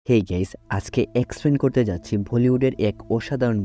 Hey guys, আজকে explain করতে যাচ্ছি বলিউডের এক অসাধারণ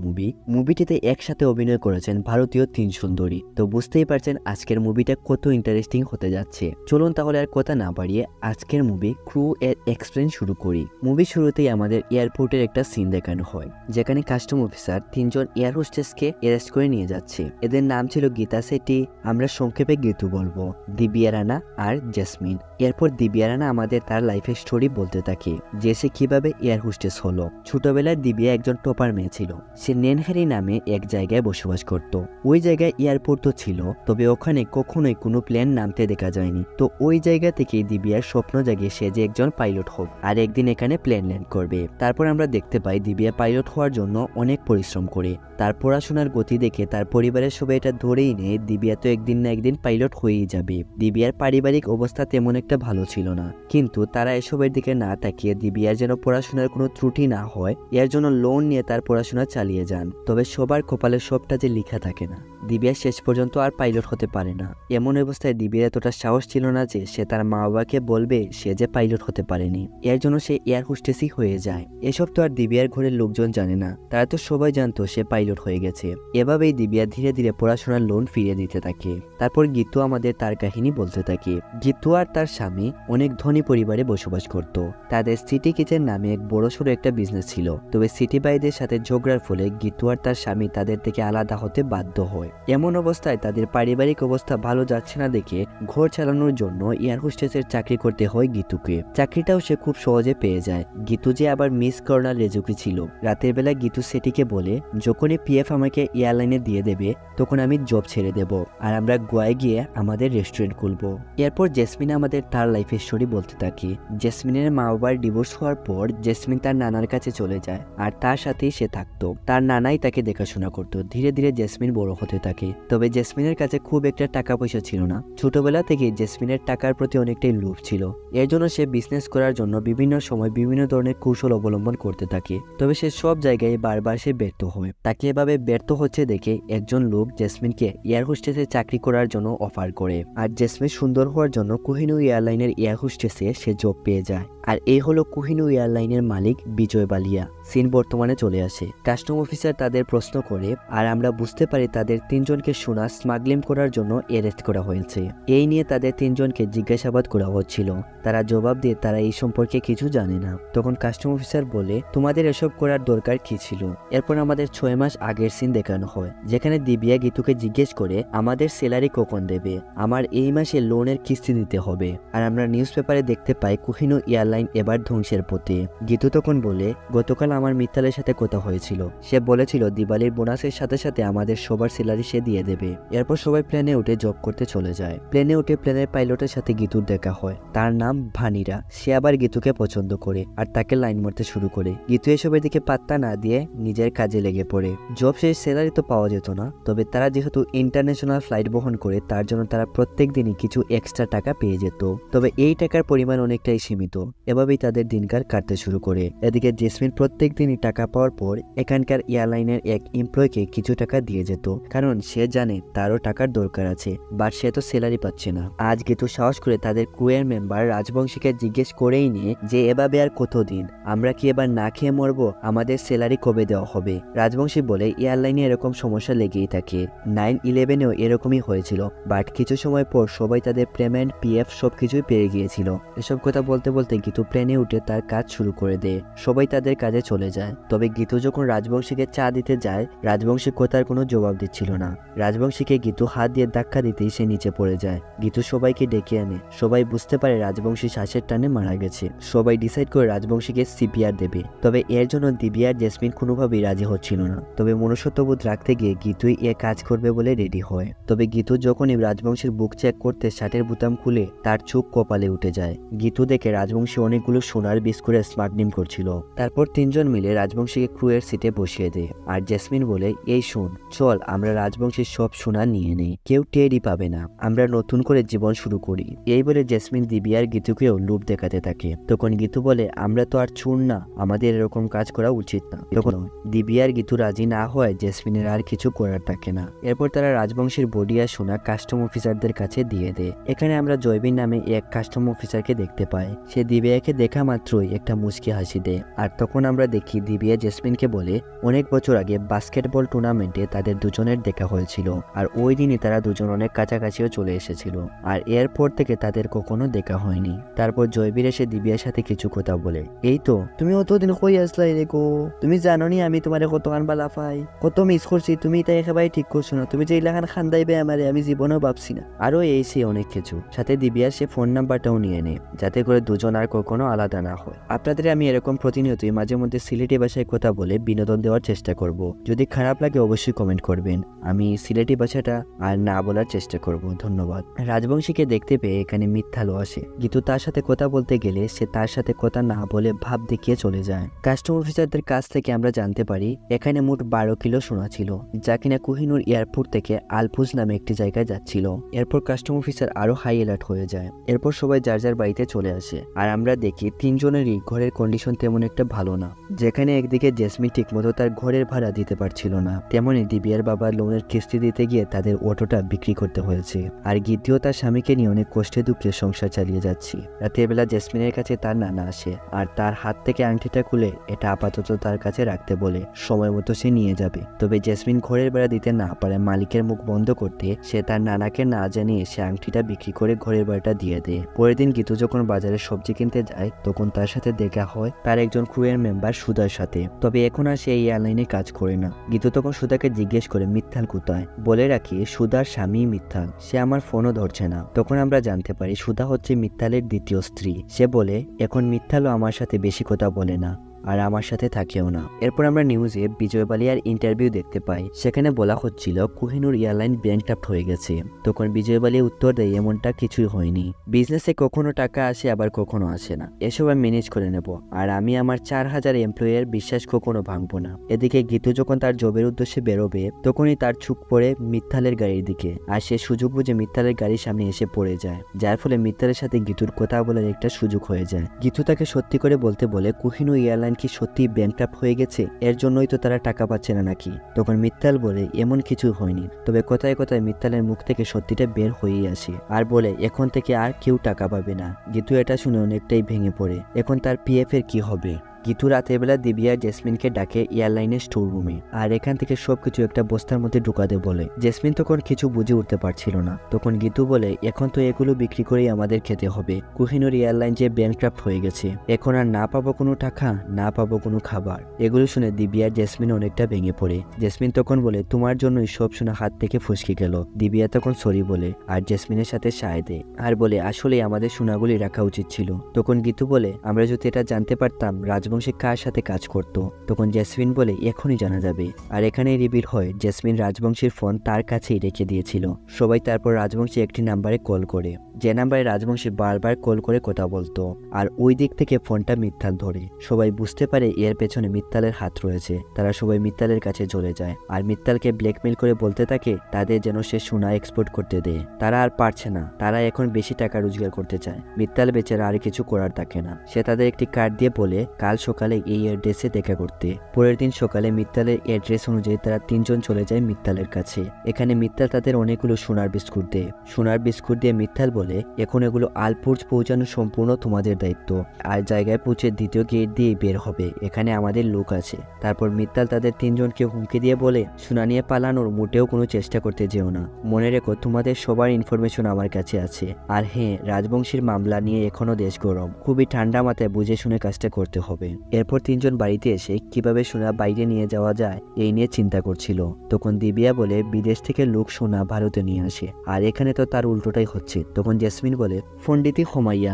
মুভিটিতে একসাথে অভিনয় করেছেন ভারতীয় তিন সুন্দরী। তো বুঝতেই পারছেন আজকের মুভিটা কত ইন্টারেস্টিং হতে যাচ্ছে। চলুন তাহলে আর কথা না বাড়িয়ে আজকের মুভি ক্রু এর এক্সপ্লেন শুরু করি। মুভি শুরুতেই আমাদের এয়ারপোর্টের একটা সিন দেখানো হয়, যেখানে কাস্টম অফিসার তিনজন এয়ার হোস্টেসকে অ্যারেস্ট করে নিয়ে যাচ্ছে। এদের নাম ছিল গীতা সেটি, আমরা সংক্ষেপে গীতু বলবো, দিব্যা রানা আর জেসমিন। এরপর দিব্যা রানা আমাদের তার লাইফের স্টোরি বলতে থাকে, যে সে কিভাবে এয়ার হোস্টেস হলো। ছোটবেলায় দিব্যা একজন টপার মেয়ে ছিল। সে নেনহারি নামে এক জায়গায় বসবাস করত। ওই জায়গায় এয়ারপোর্ট তো ছিল, তবে ওখানে কখনোই কোনো প্লেন নামতে দেখা যায়নি। তো ওই জায়গা থেকে দিব্যার স্বপ্ন জাগে সে যে একজন পাইলট হোক আর একদিন এখানে প্লেন ল্যান্ড করবে। তারপর আমরা দেখতে পাই দিব্যা পাইলট হওয়ার জন্য অনেক পরিশ্রম করে। তার পড়াশোনার গতি দেখে তার পরিবারের সবাই এটা ধরেই নেয় দিব্যা তো একদিন না একদিন পাইলট হয়েই যাবে। দিব্যার পারিবারিক অবস্থা তেমন একটা ভালো ছিল না, কিন্তু তারা এসবের দিকে না তাকিয়ে দিব্যার যেন পড়াশোনার কোনো ত্রুটি না হয় এর জন্য লোন নিয়ে তার পড়াশোনা চালিয়ে যান। তবে সবার কপালে সবটা যে লেখা থাকে না, দিব্যা শেষ পর্যন্ত আর পাইলট হতে পারে না। এমন অবস্থায় দিব্যার এতটা সাহস ছিল না যে সে তার মা বাবাকে বলবে সে যে পাইলট হতে পারেনি। এর জন্য সে এয়ার হোস্টেসই হয়ে যায়। এসব তো আর দিব্যার ঘরের লোকজন জানে না, তারা তো সবাই জানতো সে পাইলট হয়ে গেছে। এভাবেই দিব্যা ধীরে ধীরে পড়াশোনার লোন ফিরিয়ে দিতে থাকে। তারপর গীতু আমাদের তার কাহিনী বলতে থাকে। গীতু আর তার স্বামী অনেক ধনী পরিবারে বসবাস করত। তাদের সিটি কিচেন নামে এক বড়সড় একটা বিজনেস ছিল। তবে সিটি বাইদের সাথে ঝগড়ার ফলে গীতু আর তার স্বামী তাদের থেকে আলাদা হতে বাধ্য হয়। এমন অবস্থায় তাদের পারিবারিক অবস্থা ভালো যাচ্ছে না দেখে ঘর চালানোর জন্য এয়ার হোস্টেসের চাকরি করতে হয় গীতুকে। চাকরিটাও সে খুব সহজে পেয়ে যায়। গীতু যে আবার মিস কর্নার রেজুকি ছিল। রাতের বেলা গীতু সেটিকে বলে, যখনই পিএফ আমাকে এয়ারলাইনে দিয়ে দেবে তখন আমি জব ছেড়ে দেব আর আমরা গোয়ায় গিয়ে আমাদের রেস্টুরেন্ট খুলবো। এরপর জেসমিন আমাদের তার লাইফের স্টোরি বলতে থাকে। জেসমিনের মা বাবার ডিভোর্স হওয়ার পর জেসমিন তার নানার কাছে চলে যায় আর তার সাথেই সে থাকতো। তার নানাই তাকে দেখাশোনা করতো। ধীরে ধীরে জেসমিন বড় হতে থাকে। তবে জেসমিনের কাছে খুব একটা টাকা পয়সা ছিল না। ছোটবেলা থেকে জেসমিনের টাকার প্রতি অনেকটাই লোভ ছিল। এর জন্য সে বিজনেস করার জন্য বিভিন্ন সময় বিভিন্ন ধরনের কৌশল অবলম্বন করতে থাকে। তবে সে সব জায়গায় বারবার সে ব্যর্থ হয়। তাকে এভাবে ব্যর্থ হচ্ছে দেখে একজন লোক জেসমিনকে এয়ার হোস্টেসে চাকরি করার জন্য অফার করে। আর জেসমিন সুন্দর হওয়ার জন্য কোহিনূর এয়ারলাইনের এয়ার হোস্টেসে সে জব পেয়ে যায়। আর এই হলো কোহিনূর এয়ারলাইনের মালিক বিজয় বালিয়া। সিন বর্তমানে চলে আসে। কাস্টম অফিসার তাদের প্রশ্ন করে আর আমরা বুঝতে পারি তাদের তিনজনকে সোনা স্মাগলিং করার জন্য অ্যারেস্ট করা হয়েছে। এই নিয়ে তাদের তিনজনকে জিজ্ঞাসাবাদ করা হচ্ছিল। তারা জবাব দিয়ে তারা এই সম্পর্কে কিছু জানে না। তখন কাস্টম অফিসার বলে, তোমাদের এসব করার দরকার কি ছিল? এরপর আমাদের 6 মাস আগের সিন দেখানো হয়, যেখানে দিব্যা গীতুকে জিজ্ঞেস করে আমাদের স্যালারি কখন দেবে, আমার এই মাসে লোনের কিস্তি দিতে হবে। আর আমরা নিউজ পেপারে দেখতে পাই কোহিনূর এয়ারলাইন এবার ধ্বংসের পথে। গীতু তখন বলে, গতকাল আমার মিত্তালের সাথে কথা হয়েছিল। সে বলেছিল দিওয়ালির বোনাসের সাথে সাথে আমাদের সবার স্যালারি সে দিয়ে দেবে। এরপর সবাই প্লেনে উঠে জব করতে চলে যায়। প্লেনে উঠে প্লেনের পাইলটের সাথে গীতুর দেখা হয়। তার নাম ভানিরা। সে আবার গীতুকে পছন্দ করে আর তাকে লাইন মারতে শুরু করে। গীতু এসবের দিকে পাত্তা না দিয়ে নিজের কাজে লেগে পড়ে। জব শেষ, স্যালারি তো পাওয়া যেত না, তবে তারা যেহেতু ইন্টারন্যাশনাল ফ্লাইট বহন করে তার জন্য তারা প্রত্যেক দিনই কিছু এক্সট্রা টাকা পেয়ে যেত। তবে এই টাকার পরিমাণ অনেকটাই সীমিত। এভাবেই তাদের দিনকার কাটতে শুরু করে। এদিকে জেসমিন প্রত্যেক দিনই টাকা পাওয়ার পর এখানকার এয়ারলাইনের এক এমপ্লয়কে কিছু টাকা দিয়ে যেত, কারণ সে জানে তারও টাকার দরকার আছে, বাট সে তো স্যালারি পাচ্ছে না। আজ গীতু সাহস করে তাদের ক্রুয়ের মেম্বার রাজবংশীকে জিজ্ঞেস করেই নিয়ে যে এভাবে আর কতদিন, আমরা কি এবার না খেয়ে মরবো, আমাদের স্যালারি কবে দেওয়া হবে? রাজবংশী বলে, এয়ারলাইনে এরকম সমস্যা লেগেই থাকে, 9/11-এও এরকমই হয়েছিল, বাট কিছু সময় পর সবাই তাদের পেমেন্ট পিএফ সবকিছুই পেয়ে গিয়েছিল। এসব কথা বলতে বলতে গীতু প্লেনে উঠে তার কাজ শুরু করে দেয়। সবাই তাদের কাজে চলে যায়। তবে গীতু যখন রাজবংশীকে চা দিতে যায়, রাজবংশী কথার কোনো জবাব দিচ্ছিল না। রাজবংশীকে গীতু হাত দিয়ে ধাক্কা দিতেই সে নিচে পড়ে যায়। গীতু সবাইকে ডেকে আনে। সবাই বুঝতে পারে রাজবংশী শ্বাসের টানে মারা গেছে। সবাই ডিসাইড করে রাজবংশীকে সিপিআর দেবে। তবে এর জন্য দিব্যা আর জেসমিন কোনোভাবেই রাজি হচ্ছিল না। তবে মনুষ্যত্ববোধ রাখতে গিয়ে গীতুই এ কাজ করবে বলে রেডি হয়। তবে গীতু যখনই রাজবংশীর বুক চেক করতে শার্টের বোতাম খুলে তার চোখ কপালে উঠে যায়। গীতু দেখে রাজবংশী অনেকগুলো সোনার বিস্কুটের স্মাগলিং করছিল। তারপর তিনজন মিলে রাজবংশীকে ক্রুয়ের সিটে বসিয়ে দেয়। আর জেসমিন বলে, এই শোন, চল আমরা রাজবংশীর সব সোনা নিয়ে নেই, কেউ টেরই পাবে না, আমরা নতুন করে জীবন শুরু করি। এই বলে জেসমিন দিব্যা আর গীতুকেও লোভ দেখাতে থাকে। তখন গীতু বলে, আমরা তো আর চোর না, আমাদের এরকম কাজ করা উচিত না। তখন দিব্যা আর গীতু রাজি না হয় জেসমিনের আর কিছু করার থাকে না। এরপর তারা রাজবংশীর বডি আর সোনা কাস্টম অফিসারদের কাছে দিয়ে দেয়। এখানে আমরা জয়বীর নামে এক কাস্টম অফিসারকে দেখতে পাই। সে দিব্যাকে দেখা মাত্রই একটা একটা মুচকি হাসি দেয়। আর তখন আমরা দেখি দিবিয়া জেসমিনকে বলে অনেক বছর আগে বাস্কেটবল টুর্নামেন্টে তাদের দুজনের দেখা হয়েছিল, আর ওই দিনই তারা দুজন অনেক কাছাকাছিও চলে এসেছিল, আর এরপর থেকে তাদের কখনো দেখা হয়নি। তারপর জয়বীর এসে দিবিয়ার সাথে কিছু কথা বলে, এই তো তুমি অতদিন কই আসলাই রে গো, তুমি জানো নি আমি তোমারে কত আনবা লাফাই, কত মিস করছি, তুমি তাই একেবারে ঠিক করছো না, তুমি যে ইলাখান খান্দাইবে আমারে আমি জীবনেও ভাবছি না। আরো এই সে অনেক কিছু। সাথে দিবিয়ার সে ফোন নাম্বারটাও নিয়ে নেয় যাতে করে দুজন আর কখনো আলাদা না হয়। আপনাদের আমি এরকম প্রতিনিয়তই মাঝে মধ্যে সিলেটি ভাষায় কথা বলে বিনোদন দেওয়ার চেষ্টা করব। যদি খারাপ লাগে অবশ্যই কমেন্ট করবেন, আমি সিলেটি ভাষাটা আর না বলার চেষ্টা করব। ধন্যবাদ। রাজবংশীকে দেখতে পেয়ে এখানে মিথ্যালও আসে, কিন্তু তার সাথে কথা বলতে গেলে সে তার সাথে কথা না বলে ভাব দেখিয়ে চলে যায়। কাস্টম অফিসারদের কাছ থেকে আমরা জানতে পারি এখানে মোট 12 কিলো সোনা ছিল, যা কিনা কোহিনুর এয়ারপোর্ট থেকে আলপুজ নামে একটি জায়গায় যাচ্ছিল। এরপর কাস্টম অফিসার আরো হাই অ্যালার্ট হয়ে যায়। এরপর সবাই যার যার বাড়িতে চলে আসে, আর আমরা দেখি তিনজনেরই ঘরের কন্ডিশন তেমন একটা ভালো না। যেখানে একদিকে জেসমিন ঠিকমতো তার ঘরের ভাড়া দিতে পারছিল না, তেমনি দিবিয়ার বাবা লোনের কিস্তি দিতে গিয়ে তাদের অটোটা বিক্রি করতে হয়েছে, আর গীতিও তার স্বামীকে নিয়ে অনেক কষ্টে দুঃখে সংসার চালিয়ে যাচ্ছি। রাতের বেলা জেসমিনের কাছে তার নানা আসে, আর তার হাত থেকে আংটিটা খুলে এটা আপাতত তার কাছে রাখতে বলে সময় মতো সে নিয়ে যাবে। তবে জেসমিন ঘরের বেড়া দিতে না পারে মালিকের মুখ বন্ধ করতে সে তার নানাকে না জানিয়ে সে আংটিটা বিক্রি করে ঘরের বাড়িটা দিয়ে দেয়। পরের দিন গীতু যখন বাজারে সবজি কিনতে যায় তখন তার সাথে দেখা হয় তার একজন ক্রুয়ের মেম্বার সুধার সাথে। তবে এখন আর সে এই এয়ারলাইনে কাজ করে না। গীতু তখন সুধাকে জিজ্ঞেস করে মিথ্যাল কোথায়। বলে রাখি সুধার স্বামী মিথ্যাল, সে আমার ফোনও ধরছে না। তখন আমরা জানতে পারি সুধা হচ্ছে মিথ্যালের দ্বিতীয় স্ত্রী। সে বলে এখন মিথ্যালও আমার সাথে বেশি কথা বলে না, আর আমার সাথে থাকেও না। এরপর আমরা নিউজে বিজয় বালিয়ার ইন্টারভিউ দেখতে পাই, সেখানে বলা হচ্ছিল কোহিনুর এয়ারলাইন ব্যাংকরাপ্ট হয়ে গেছে। তখন বিজয় বালিয়া উত্তর দেয় এমনটা কিছুই হয়নি, বিজনেসে কখনো টাকা আসে আবার কখনো আসে না, এসব আমি ম্যানেজ করে নেব, আর আমি আমার 4000 এমপ্লয়ের বিশ্বাস কখনো ভাঙবো না। এদিকে গীতু যখন তার জবের উদ্দেশ্যে বেরোবে তখনই তার চোখ পড়ে মিথ্যালের গাড়ির দিকে, আর সে সুযোগ বুঝে মিথ্যালের গাড়ির সামনে এসে পড়ে যায়, যার ফলে মিথ্যালের সাথে গীতুর কথা বলার একটা সুযোগ হয়ে যায়। গীতু তাকে সত্যি করে বলতে বলে কোহিনুর এয়ারলাইন কি সত্যি ব্যাংকরাপ্ট হয়ে গেছে, এর জন্যই তো তারা টাকা পাচ্ছে না নাকি। তখন মিথ্যাল বলে এমন কিছু হয়নি, তবে কথায় কথায় মিথ্যালের মুখ থেকে সত্যিটা বের হয়েই আসে, আর বলে এখন থেকে আর কেউ টাকা পাবে না। গীতু এটা শুনে অনেকটাই ভেঙে পড়ে, এখন তার পিএফ এর কি হবে। গীতু রাতের বেলা দিবিয়া জেসমিনকে ডাকে এয়ারলাইনের স্টোর রুমে, আর এখান থেকে সবকিছু একটা বস্তার মধ্যে ঢুকাতে বলে। জেসমিন তখন কিছু বুঝে উঠতে পারছিল না। তখন গীতু বলে এখন তো এগুলো বিক্রি করেই আমাদের খেতে হবে, কোহিনুর এয়ারলাইন যে ব্যাংকরাপ্ট হয়ে গেছে, এখন আর না পাবো কোনো টাকা, না পাবো কোনো খাবার। এগুলো শুনে দিবিয়া জেসমিন অনেকটা ভেঙে পড়ে। জেসমিন তখন বলে তোমার জন্যই সব শোনা হাত থেকে ফসকে গেল। দিবিয়া তখন সরি বলে আর জেসমিনের সাথে সায় দেয়, আর বলে আসলে আমাদের সোনাগুলি রাখা উচিত ছিল। তখন গীতু বলে আমরা যদি এটা জানতে পারতাম রাজবংশী কার সাথে কাজ করত। তখন জেসমিন বলে এখনই জানা যাবে। আর এখানেই রিভিল হয় জেসমিন রাজবংশীর ফোন তার কাছেই রেখে দিয়েছিল। সবাই তারপর রাজবংশী একটি নাম্বারে কল করে, যে নাম্বারে রাজবংশী বারবার কল করে কথা বলতো, আর ওই দিক থেকে ফোনটা মিথ্যাল ধরে। সবাই বুঝতে পারে এর পেছনে মিথ্যালের হাত রয়েছে। তারা সবাই মিথ্যালের কাছে চলে যায়, আর মিথ্যালকে ব্ল্যাকমেল করে বলতে থাকে তাদের যেন সে সোনা এক্সপোর্ট করতে দেয়। তারা আর পারছে না, তারা এখন বেশি টাকা রোজগার করতে চায়। মিথ্যাল বেচারা আর কিছু করার থাকে না। সে তাদের একটি কার্ড দিয়ে বলে কাল সকালে এই অ্যাড্রেসে দেখা করতে। পরের দিন সকালে মিথ্যালের অ্যাড্রেস অনুযায়ী তারা তিনজন চলে যায় মিথ্যালের কাছে। এখানে মিথ্যাল তাদের অনেকগুলো সোনার বিস্কুট দেয়। সোনার বিস্কুট দিয়ে মিথ্যাল বলে এখন এগুলো আলপুর পৌঁছানো সম্পূর্ণ তোমাদের দায়িত্ব, আর জায়গায় পৌঁছে দ্বিতীয় গেট দিয়ে বের হবে, এখানে আমাদের লোক আছে। তারপর মিথ্যাল তাদের তিনজনকে হুমকি দিয়ে বলে সোনা নিয়ে পালানোর মোটেও কোনো চেষ্টা করতে যেও না, মনে রেখো তোমাদের সবার ইনফরমেশন আমার কাছে আছে। আর হ্যাঁ, রাজবংশীর মামলা নিয়ে এখনো দেশ গরম, খুবই ঠান্ডা মাথায় বুঝে শুনে কাজটা করতে হবে। এরপর তিনজন বাড়িতে এসে কিভাবে সোনা বাইরে নিয়ে যাওয়া যায় এই নিয়ে চিন্তা করছিল। তখন দিবিয়া বলে বিদেশ থেকে লোক সোনা ভারতে নিয়ে আসে, আর এখানে তো তার উল্টোটাই হচ্ছে। তখন জেসমিন বলে ফন্ডিতি খমাইয়া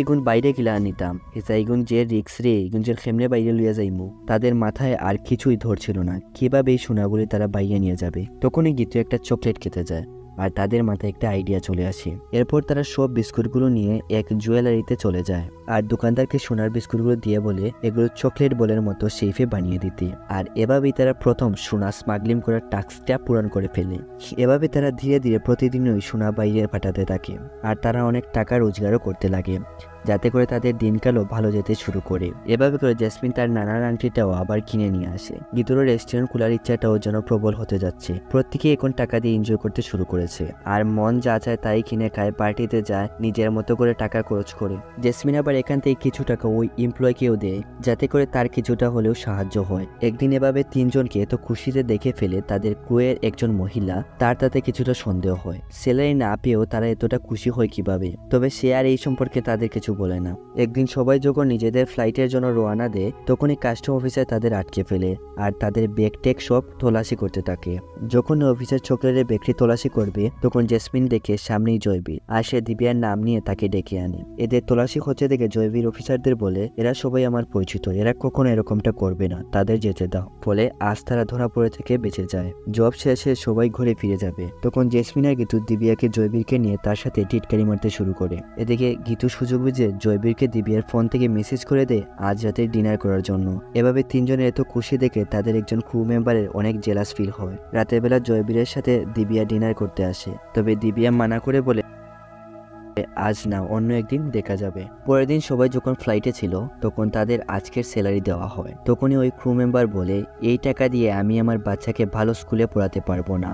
এগুন বাইরে গিলা আনিতাম, এসা এগুন যে রিক্স রে, এগুন যে খেমনে বাইরে লইয়া যাইমু। তাদের মাথায় আর কিছুই ধরছিল না, কিভাবে এই সোনাগুলি তারা বাইরে নিয়ে যাবে। তখনই গীতু একটা চকলেট খেতে যায়, আর তাদের মাথায় একটা আইডিয়া চলে আসে। এরপর তারা সব বিস্কুটগুলো নিয়ে এক জুয়েলারিতে চলে যায়, আর দোকানদারকে সোনার বিস্কুটগুলো দিয়ে বলে এগুলো চকলেট বলের মতো সেফে বানিয়ে দিতে। আর এভাবেই তারা প্রথম সোনা স্মাগলিং করার টাস্কটা পূরণ করে ফেলে। এভাবে তারা ধীরে ধীরে প্রতিদিনই সোনা বাইরে পাঠাতে থাকে, আর তারা অনেক টাকা রোজগারও করতে লাগে। যাতে করে তাদের দিনকালও ভালো যেতে শুরু করে। এভাবে করে জেসমিন তার নানার আংটিটাও আবার কিনে নিয়ে আসে। গীতুরও রেস্টুরেন্ট খোলার ইচ্ছাটাও যেন প্রবল হতে যাচ্ছে। প্রত্যেকেই এখন টাকা দিয়ে এনজয় করতে শুরু করেছে, আর মন যা চায় তাই কিনে খায়, পার্টিতে যায়, নিজের মতো করে টাকা খরচ করে। জেসমিন আবার এখান থেকে কিছু টাকা ওই এমপ্লয়কেও দেয়, যাতে করে তার কিছুটা হলেও সাহায্য হয়। একদিন এভাবে তিনজনকে এত খুশিতে দেখে ফেলে তাদের ক্রুয়ের একজন মহিলা, তার তাতে কিছুটা সন্দেহ হয়। স্যালারি না পেয়েও তারা এতটা খুশি হয় কিভাবে, তবে সে আর এই সম্পর্কে তাদের কিছু বলে না। একদিন সবাই যখন নিজেদের ফ্লাইটের জন্য রওনা দেয়, তখনই কাস্টম অফিসার তাদের আটকে ফেলে আর তাদের ব্যাগ টেক সব তল্লাশি করতে থাকে। যখন অফিসার চকলেটের ব্যাগটি তল্লাশি করবে, তখন জেসমিন দেখে সামনেই জয়বীর, আর সে দিব্যার নাম নিয়ে তাকে ডেকে আনে। এদের তল্লাশি হচ্ছে দেখে জয়বীর অফিসারদের বলে, এরা সবাই আমার পরিচিত, এরা কখনো এরকমটা করবে না, তাদের যেতে দাও। ফলে আজ তারা ধরা পড়ে থেকে বেঁচে যায়। জব শেষে সবাই ঘরে ফিরে যাবে, তখন জেসমিন আর গীতু দিব্যাকে জয়বীরকে নিয়ে তার সাথে টিটকারি মারতে শুরু করে। এদিকে গীতু সুযোগ বুঝে জয়বীরকে দিব্যার ফোন থেকে মেসেজ করে দেয় আজ রাতে ডিনার করার জন্য। এভাবে তিনজনের এত খুশি দেখে তাদের একজন ক্রু মেম্বারের অনেক জেলাস ফিল হয়। রাতের বেলা জয়বীরের সাথে দিব্যা ডিনার করতে আসে, তবে দিব্যা মানা করে বলে আজ না, অন্য একদিন দেখা যাবে। পরের দিন সবাই যখন ফ্লাইটে ছিল, তখন তাদের আজকের স্যালারি দেওয়া হয়। তখনই ওই ক্রু মেম্বার বলে, এই টাকা দিয়ে আমি আমার বাচ্চাকে ভালো স্কুলে পড়াতে পারবো না।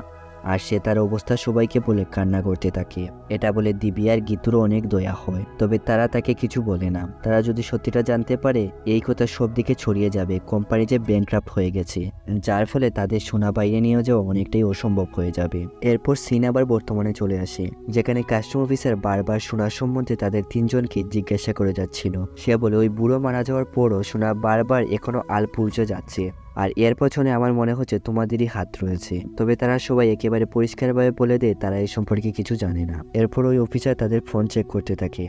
আর সে তার অবস্থা সবাইকে বলে কান্না করতে থাকে। এটা বলে দিব্যা আর গীতুরও অনেক দয়া হয়, তবে তারা তাকে কিছু বলে না। তারা যদি সত্যিটা জানতে পারে, এই কথা সব দিকে ছড়িয়ে যাবে কোম্পানি যে ব্যাংক্রাফ্ট হয়ে গেছে, যার ফলে তাদের সোনা বাইরে নিয়ে যাওয়া অনেকটাই অসম্ভব হয়ে যাবে। এরপর সিন আবার বর্তমানে চলে আসে, যেখানে কাস্টম অফিসার বারবার সোনার সম্বন্ধে তাদের তিনজনকে জিজ্ঞাসা করে যাচ্ছিল। সে বলে, ওই বুড়ো মারা যাওয়ার পরও সোনা বারবার এখনো আলপুর্জ যাচ্ছে, আর এর পেছনে আমার মনে হচ্ছে তোমাদেরই হাত রয়েছে। তবে তারা সবাই একেবারে পরিষ্কারভাবে বলে দেয় তারা এই সম্পর্কে কিছু জানে না। এরপর ওই অফিসার তাদের ফোন চেক করতে থাকে,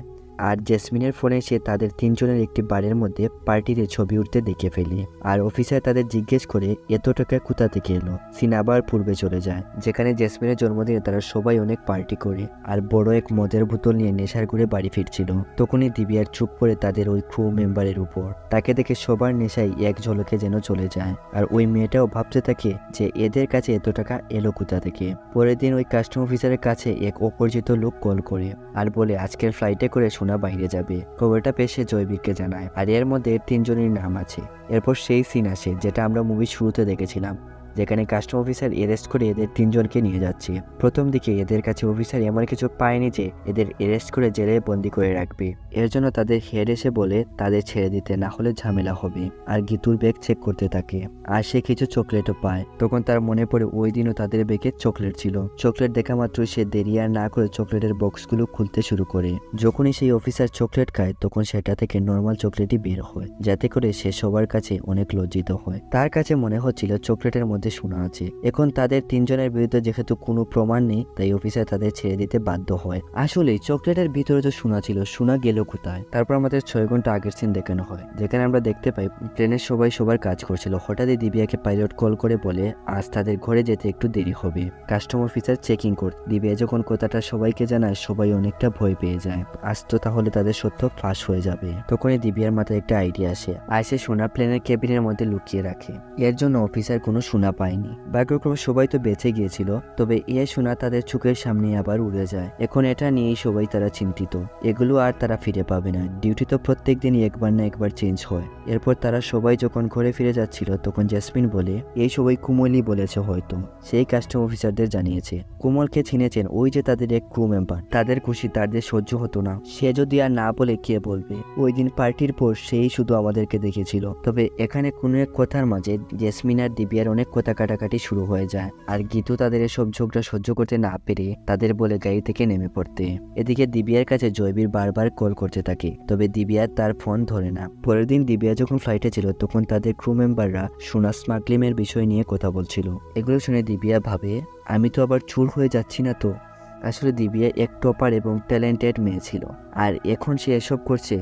আর জেসমিনের ফোনে সে তাদের তিনজনের একটি বারের মধ্যে পার্টিতে ছবি উঠতে দেখে ফেলে। আর অফিসার তাদের জিজ্ঞেস করে এত টাকা কোথা থেকে এলো। সিন আবার পূর্বে চলে যায়, যেখানে জেসমিনের জন্মদিনে তারা সবাই অনেক পার্টি করে আর বড় এক মদের বোতল নিয়ে নেশার ঘুরে বাড়ি ফিরছিল। তখনই দিব্যার চুপ পড়ে তাদের ওই ক্রু মেম্বারের উপর। তাকে দেখে সবার নেশায় এক ঝলকে যেন চলে যায়, আর ওই মেয়েটাও ভাবতে থাকে যে এদের কাছে এত টাকা এলো কোথা থেকে। পরের দিন ওই কাস্টম অফিসারের কাছে এক অপরিচিত লোক কল করে আর বলে আজকের ফ্লাইটে করে সোনা বাইরে যাবে। খবরটা পেয়ে সে জয়বীরকে জানায়, আর এর মধ্যে তিনজনের নাম আছে। এরপর সেই সিন আসে যেটা আমরা মুভির শুরুতে দেখেছিলাম, যেখানে কাস্টম অফিসার অ্যারেস্ট করে এদের তিনজনকে নিয়ে যাচ্ছে। প্রথম দিকে এদের কাছে অফিসার এমন কিছু পায়নি যে এদের অ্যারেস্ট করে জেলে বন্দি করে রাখবে। এর জন্য তাদের হেড এসে বলে তাদের ছেড়ে দিতে, না হলে ঝামেলা হবে। আর গীতুর ব্যাগ চেক করতে থাকে, আর সে কিছু চকলেটও পায়। তখন তার মনে পড়ে ওই দিনও তাদের ব্যাগে চকলেট ছিল। চকলেট দেখা মাত্র সে দেরি আর না করে চকলেটের বক্সগুলো খুলতে শুরু করে। যখনই সেই অফিসার চকলেট খায়, তখন সেটা থেকে নর্মাল চকলেটই বের হয়, যাতে করে সে সবার কাছে অনেক লজ্জিত হয়। তার কাছে মনে হচ্ছিল চকলেটের মধ্যে সোনা আছে। এখন তাদের তিনজনের বিরুদ্ধে যেহেতু কোনো প্রমাণ নেই, তাই অফিসার তাদের ছেড়ে দিতে বাধ্য হয়। আসলে চকলেটের ভিতরে তো সোনা ছিল, সোনা গেল কোথায়? তারপর আমাদের 6 ঘন্টা আগের সিন দেখানো হয়, যেখানে আমরা দেখতে পাই ট্রেনের সবাই সবার কাজ করছিল। হঠাৎই দিব্যাকে পাইলট কল করে বলে আজ তাদের ঘরে যেতে একটু দেরি হবে। কাস্টম অফিসার চেকিং করতে দিব্যা যখন কথাটা সবাইকে জানায়, সবাই অনেকটা ভয় পেয়ে যায়। আজ তো তাহলে তাদের সত্য ফাঁস হয়ে যাবে। তখনই দিব্যার মাথায় একটা আইডিয়া আসে, আর সে সোনা প্লেনের কেবিনের মধ্যে লুকিয়ে রাখে। এর জন্য অফিসার কোনো সোনা পায়নি। ভাগ্যক্রমে সবাই তো বেঁচে গিয়েছিল, তবে এই সোনা তাদের চোখের সামনে আবার উড়ে যায়। এখন এটা নিয়েই সবাই তারা চিন্তিত, এগুলো আর তারা ফিরে পাবে না। ডিউটি তো প্রত্যেক দিনই একবার না একবার চেঞ্জ হয়। এরপর তারা সবাই যখন ঘরে ফিরে যাচ্ছিল, তখন জেসমিন বলে এই সবাই কুমলই বলেছে, হয়তো সেই কাস্টম অফিসারদের জানিয়েছে। কুমলকে চিনেছেন, ওই যে তাদের এক ক্রু মেম্বার। তাদের খুশি তাদের সহ্য হতো না, সে যদি আর না বলে কে বলবে? ওই দিন পার্টির পর সেই শুধু আমাদেরকে দেখেছিল। তবে এখানে কোনো এক কথার মাঝে জেসমিন আর দিব্যার অনেক কথা কাটাকাটি শুরু হয়ে যায়, আর গীতু তাদের এসব ঝগড়া সহ্য করতে না পেরে তাদের বলে গাড়ি থেকে নেমে পড়তে। এদিকে দিব্যার কাছে জয়বীর বারবার কল করতে থাকে, তবে দিব্যা তার ফোন ধরে না। পরের দিন দিব্যা যখন ফ্লাইটে ছিল, তখন তাদের ক্রু মেম্বাররা সোনা স্মাগলিংয়ের বিষয় নিয়ে কথা বলছিল। এগুলো শুনে দিব্যা ভাবে, আমি তো আবার চুর হয়ে যাচ্ছি না তো? আসলে দিব্যা এক টপার এবং ট্যালেন্টেড মেয়ে ছিল, আর এখন সে এসব করছে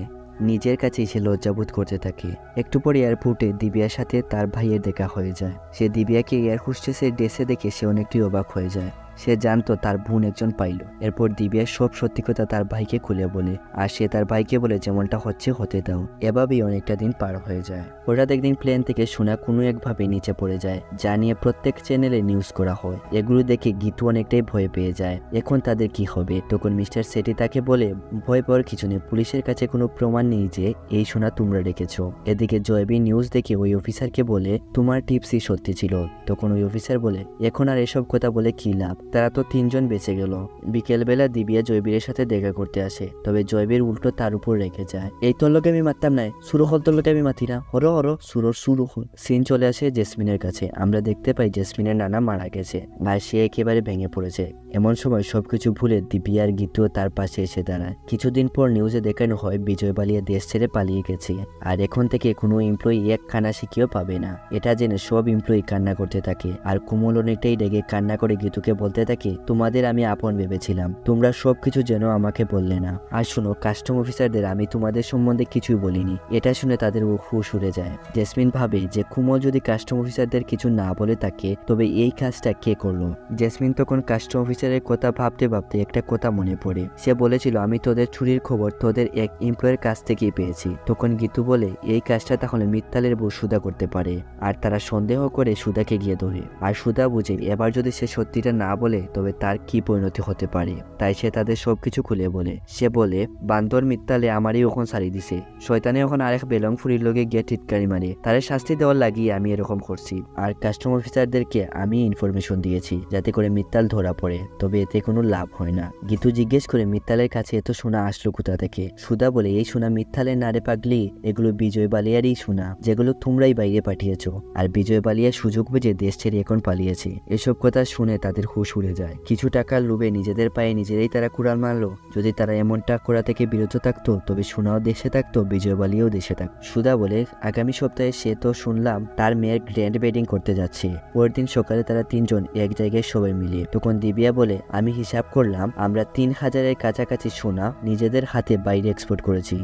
নিজের কাছেই সে লজ্জাবোধ করতে থাকে। একটু পরে এয়ারপোর্টে দিব্যার সাথে তার ভাইয়ের দেখা হয়ে যায়। সে দিব্যাকে এয়ার হোস্টেসের ড্রেসে দেখে সে অনেকটাই অবাক হয়ে যায়। সে জানতো তার বোন একজন পাইলট। এরপর দিব্যা সব সত্যি কথা তার ভাইকে খুলে বলে, আর সে তার ভাইকে বলে যেমনটা হচ্ছে হতে দাও। এভাবেই অনেকটা দিন পার হয়ে যায়। হঠাৎ একদিন প্লেন থেকে সোনা কোনো একভাবে নিচে পড়ে যায়, যা নিয়ে প্রত্যেক চ্যানেলে নিউজ করা হয়। এগুলো দেখে গীতু অনেকটাই ভয় পেয়ে যায়। এখন তাদের কি হবে? তখন মিস্টার সেটি তাকে বলে, ভয় পাওয়ার কিছু নেই, পুলিশের কাছে কোনো প্রমাণ নেই যে এই সোনা তোমরা রেখেছো। এদিকে জয়বী নিউজ দেখে ওই অফিসারকে বলে, তোমার টিপসই সত্যি ছিল। তখন ওই অফিসার বলে, এখন আর এসব কথা বলে কি লাভ, তারা তো 3 জন বেঁচে গেল। বিকেলবেলা দিব্যা জয়বীরের সাথে দেখা করতে আসে, তবে জয়বীর উল্টো তার উপর রেখে যায়। এই তোর লোকে আমি মারতাম নাই, শুরু হল তোর লোকে আমি মাতি না, হরো হরো সুরর শুরু হল। সিন চলে আসে জেসমিনের কাছে। আমরা দেখতে পাই জেসমিনের নানা মারা গেছে আর সে একেবারে ভেঙে পড়েছে। এমন সময় সবকিছু ভুলে দিব্যা আর গীতু তার পাশে এসে দাঁড়ায়। কিছুদিন পর নিউজে দেখানো হয় বিজয় বালিয়া দেশ ছেড়ে পালিয়ে গেছে, আর এখন থেকে কোনো এমপ্লয়ি এক খানা শিখিয়েও পাবে না। এটা জেনে সব এমপ্লয়ি কান্না করতে থাকে, আর কুমল অনেকটাই রেগে কান্না করে গীতুকে বলতে থাকে, তোমাদের আমি আপন ভেবেছিলাম, তোমরা সবকিছু যেন আমাকে বললে না। আর শোনো, কাস্টম অফিসারদের আমি তোমাদের সম্বন্ধে কিছুই বলিনি। এটা শুনে তাদের হুশ উড়ে যায়। জেসমিন ভাবে যে কুমল যদি কাস্টম অফিসারদের কিছু না বলে থাকে তবে এই কাজটা কে করলো। জেসমিন তখন কাস্টম অফিসারের কথা ভাবতে ভাবতে একটা কথা মনে পড়ে। সে বলেছিল, আমি তোদের চুরির খবর তোদের এক এমপ্লয়ের কাছ থেকেই পেয়েছি। তখন গীতু বলে, এই কাজটা তাহলে মিত্তালের বউ সুধা করতে পারে। আর তারা সন্দেহ করে সুধাকে গিয়ে ধরে, আর সুধা বুঝে এবার যদি সে সত্যিটা না বলে তবে তার কি পরিণতি হতে পারে। তাই সে তাদের সবকিছু খুলে বলে। সে বলে, বান্দর মিত্তালে আমারই ওখান সারি দিছে, শয়তানে ওখান আরেক বেলং ফুরির লগে গিয়ে টিটকারি মারে, তারে শাস্তি দেওয়ার লাগিয়ে আমি এরকম করছি। আর কাস্টম অফিসারদেরকে আমি ইনফরমেশন দিয়েছি যাতে করে মিত্তাল ধরা পড়ে, তবে এতে কোনো লাভ হয় না। গীতু জিজ্ঞেস করে, মিত্তালের কাছে এত সোনা আসলো কোথা থেকে? সুধা বলে, এই সোনা মিত্তালের নারে পাগলি, এগুলো বিজয় বালিয়ারই সোনা, যেগুলো তোমরাই বাইরে পাঠিয়েছো। আর বিজয় বালিয়া সুযোগ বুঝে দেশ ছেড়ে এখন পালিয়েছে। এসব কথা শুনে তাদের হুশ উড়ে যায়। কিছু টাকার লোভে নিজেদের পায়ে নিজেরাই তারা কুড়াল মারলো। যদি তারা এমনটা করা থেকে বিরত থাকতো তবে সোনাও দেশে থাকতো, বিজয় বালিয়াও দেশে থাকতো। সুধা বলে, আগামী সপ্তাহে সে তো শুনলাম তার মেয়ের গ্র্যান্ড ওয়েডিং করতে যাচ্ছে। পরের দিন সকালে তারা 3 জন এক জায়গায় সবাই মিলে। তখন দিব্যা বলে, আমি হিসাব করলাম আমরা 3000-এর কাছাকাছি সোনা নিজেদের হাতে বাইরে এক্সপোর্ট করেছি।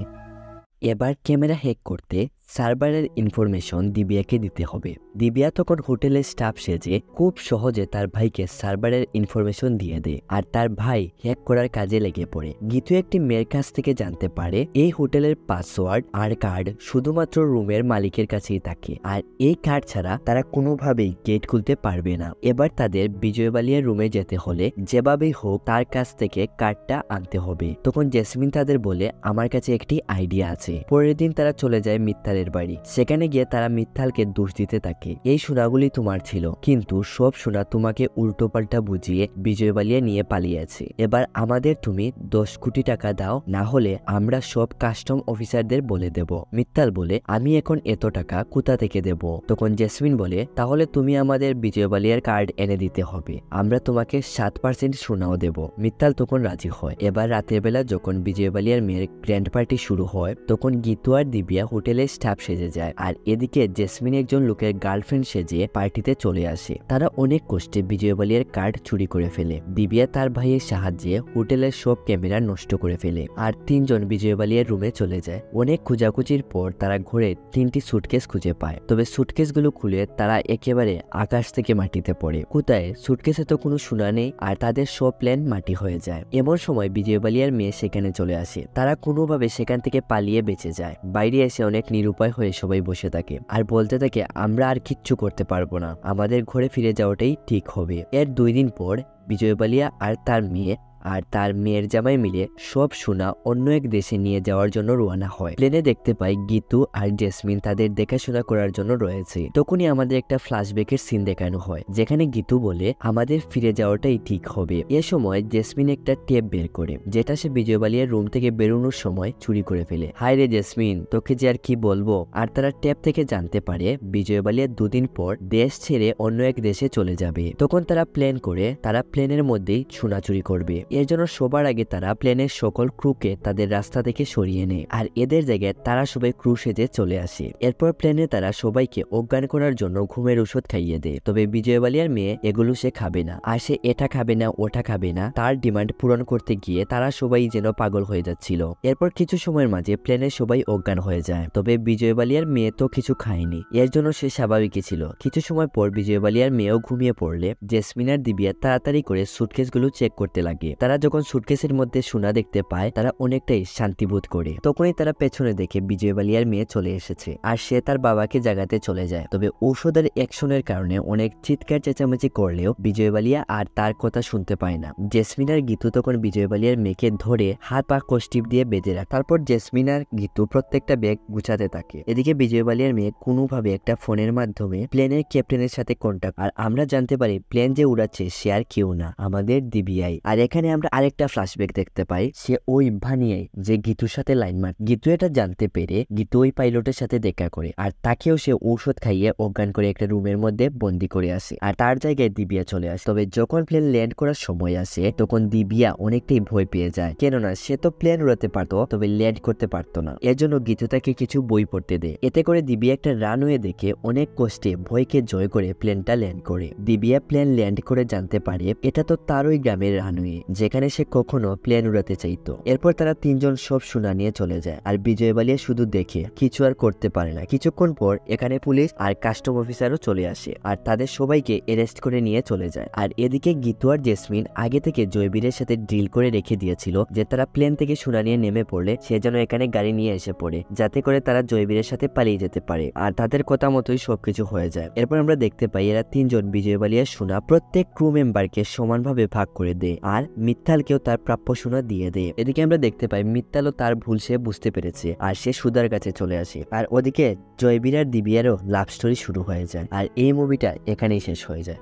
এবার ক্যামেরা হ্যাক করতে সার্ভারের ইনফরমেশন দিব্যাকে দিতে হবে। দিব্যা তখন হোটেলের স্টাফ সেজে খুব সহজে তার ভাইকে সার্ভারের ইনফরমেশন দিয়ে দেয়, আর তার ভাই হ্যাক করার কাজে লেগে পড়ে। গীতু একটি মেয়ের কাছ থেকে জানতে পারে এই হোটেলের পাসওয়ার্ড আর কার্ড শুধুমাত্র রুমের মালিকের কাছেই থাকে, আর এই কার্ড ছাড়া তারা কোনোভাবেই গেট খুলতে পারবে না। এবার তাদের বিজয় বালিয়ার রুমে যেতে হলে যেভাবেই হোক তার কাছ থেকে কার্ডটা আনতে হবে। তখন জেসমিন তাদের বলে, আমার কাছে একটি আইডিয়া আছে। পরের দিন তারা চলে যায় মিথ্যালের বাড়ি। সেখানে গিয়ে তারা মিথ্যালকে দোষ দিতে থাকে, এই সোনাগুলি তোমার ছিল, কিন্তু সব সোনা তোমাকে উল্টো পাল্টা বুঝিয়ে বিজয় বালিয়া নিয়ে পালিয়েছে। এবার আমাদের তুমি 10 কোটি টাকা দাও, না হলে আমরা সব কাস্টম অফিসারদের বলে দেব। মিথ্যাল বলে, আমি এখন এত টাকা কোথা থেকে দেব? তখন জেসমিন বলে, তাহলে তুমি আমাদের বিজয় বালিয়ার কার্ড এনে দিতে হবে, আমরা তোমাকে 7% সোনাও দেব। মিথ্যাল তখন রাজি হয়। এবার রাতের বেলা যখন বিজয় বালিয়ার মেয়ের গ্র্যান্ড পার্টি শুরু হয় তখন গীতু আর দিব্যা হোটেলের স্টাফ সেজে যায়, আর এদিকে জেসমিন একজন লোকের গার্লফ্রেন্ড সেজে পার্টিতে চলে আসে। তারা অনেক কষ্টে বিজয় বালিয়ার কার্ড চুরি করে ফেলে। দিব্যা তার ভাইয়ের সাহায্যে হোটেলের সব ক্যামেরা নষ্ট করে ফেলে, আর 3 জন বিজয় বালিয়ার রুমে চলে যায়। অনেক খোঁজাখুঁজির পর তারা ঘরে 3টি সুটকেস খুঁজে পায়, তবে সুটকেসগুলো খুলে তারা একেবারে আকাশ থেকে মাটিতে পড়ে। কোথায়? সুটকেসে তো কোনো সোনা নেই, আর তাদের সব প্ল্যান মাটি হয়ে যায়। এমন সময় বিজয় বালিয়ার মেয়ে সেখানে চলে আসে। তারা কোনোভাবে সেখান থেকে পালিয়ে বেঁচে যায়। বাইরে এসে অনেক নিরুপায় হয়ে সবাই বসে থাকে আর বলতে থাকে, আমরা আর কিচ্ছু করতে পারবো না, আমাদের ঘরে ফিরে যাওয়াটাই ঠিক হবে। এর 2 দিন পর বিজয় বালিয়া আর তার মেয়ে আর তার মেয়ের জামাই মিলে সব সোনা অন্য এক দেশে নিয়ে যাওয়ার জন্য রওনা হয়। প্লেনে দেখতে পাই গীতু আর জেসমিন তাদের দেখাশোনা করার জন্য রয়েছে। তখনই আমাদের একটা ফ্ল্যাশব্যাকের সিন দেখানো হয়, যেখানে গীতু বলে, আমাদের ফিরে যাওয়াটাই ঠিক হবে। এ সময় জেসমিন একটা টেপ বের করে, যেটা সে বিজয় বালিয়ার রুম থেকে বেরোনোর সময় চুরি করে ফেলে। হায় রে জেসমিন, তোকে যে আর কি বলবো। আর তারা টেপ থেকে জানতে পারে বিজয় বালিয়া 2 দিন পর দেশ ছেড়ে অন্য এক দেশে চলে যাবে। তখন তারা প্ল্যান করে তারা প্লেনের মধ্যেই সোনা চুরি করবে। এর জন্য সবার আগে তারা প্লেনের সকল ক্রুকে তাদের রাস্তা থেকে সরিয়ে নেয় আর এদের জায়গায় তারা সবাই ক্রু সেজে চলে আসে। এরপর প্লেনে তারা সবাইকে অজ্ঞান করার জন্য ঘুমের ওষুধ খাইয়ে দেয়। তবে বিজয় বালিয়ার মেয়ে এগুলো সে খাবে না, আর সে এটা খাবে না ওটা খাবে না। তার ডিমান্ড পূরণ করতে গিয়ে তারা সবাই যেন পাগল হয়ে যাচ্ছিল। এরপর কিছু সময়ের মাঝে প্লেনে সবাই অজ্ঞান হয়ে যায়। তবে বিজয় বালিয়ার মেয়ে তো কিছু খায়নি, এর জন্য সে স্বাভাবিকই ছিল। কিছু সময় পর বিজয় বালিয়ার মেয়েও ঘুমিয়ে পড়লে জেসমিন আর দিবিয়া তাড়াতাড়ি করে সুটকেসগুলো চেক করতে লাগে। তারা যখন সুটকেসের মধ্যে সোনা দেখতে পায় তারা অনেকটাই শান্তিবোধ করে। তখনই তারা পেছনে দেখে বিজয় বালিয়ার মেয়ে চলে এসেছে আর সে তার বাবাকে জাগাতে চলে যায়। তবে ঔষধের অ্যাকশনের কারণে অনেক চিৎকার চেঁচামেচি করলেও বিজয় বালিয়া আর তার কথা শুনতে পায় না। জেসমিন আর গীতু তখন বিজয় বালিয়ার মেয়েকে ধরে হাত পা কষ্টিপ দিয়ে বেঁধে রাখে। তারপর জেসমিন আর গীতু প্রত্যেকটা ব্যাগ গুছাতে থাকে। এদিকে বিজয় বালিয়ার মেয়ে কোনোভাবে একটা ফোনের মাধ্যমে প্লেনের ক্যাপ্টেনের সাথে কন্ট্যাক্ট, আর আমরা জানতে পারি প্লেন যে উড়াচ্ছে সে আর কেউ না, আমাদের দিবিয়াই। আর এখানে আমরা আরেকটা ফ্ল্যাশব্যাক দেখতে পাই, সে ওই ভানিয়াই যে গীতুর সাথে লাইন মার। গীতু এটা জানতে পেরে গীতু ওই পাইলটের সাথে দেখা করে আর তাকেও সে ঔষধ খাইয়ে অজ্ঞান করে একটা রুমের মধ্যে বন্দি করে আসে আর তার জায়গায় দিবিয়া চলে আসে। তবে যখন প্লেন ল্যান্ড করার সময় আসে তখন দিবিয়া অনেকটাই ভয় পেয়ে যায়, কেননা সে তো প্লেন উড়াতে পারতো তবে ল্যান্ড করতে পারতো না। এর জন্য গীতু তাকে কিছু বই পড়তে দেয়। এতে করে দিবিয়া একটা রানওয়ে দেখে অনেক কষ্টে ভয়কে জয় করে প্লেনটা ল্যান্ড করে। দিবিয়া প্লেন ল্যান্ড করে জানতে পারে এটা তো তার ওই গ্রামের রানওয়ে যেখানে সে কখনো প্লেন উড়াতে চাইতো। এরপর তারা তিনজন সব সোনা নিয়ে চলে যায় আর বিজয় বালিয়া শুধু দেখে, কিছু আর করতে পারে না। কিছুক্ষণ পর এখানে পুলিশ আর কাস্টম অফিসারও চলে আসে আর তাদের সবাইকে অ্যারেস্ট করে নিয়ে চলে যায়। আর এদিকে গীতু আর জেসমিন আগে থেকে জয়বীরের সাথে ডিল করে রেখে দিয়েছিল যে তারা প্লেন থেকে সোনা নিয়ে নেমে পড়লে সে যেন এখানে গাড়ি নিয়ে এসে পড়ে, যাতে করে তারা জয়বীরের সাথে পালিয়ে যেতে পারে। আর তাদের কথা মতোই সবকিছু হয়ে যায়। এরপর আমরা দেখতে পাই এরা তিনজন বিজয় বালিয়ার সোনা প্রত্যেক ক্রু মেম্বারকে সমানভাবে ভাগ করে দেয় আর মিত্তালকেও তার প্রাপ্য সোনা দিয়ে দেয়। এদিকে আমরা দেখতে পাই মিত্তালও তার ভুল সে বুঝতে পেরেছে আর সে সুধার কাছে চলে আসে। আর ওদিকে জয়বীর আর দিবিয়ারও লাভ স্টোরি শুরু হয়ে যায়। আর এই মুভিটা এখানেই শেষ হয়ে যায়।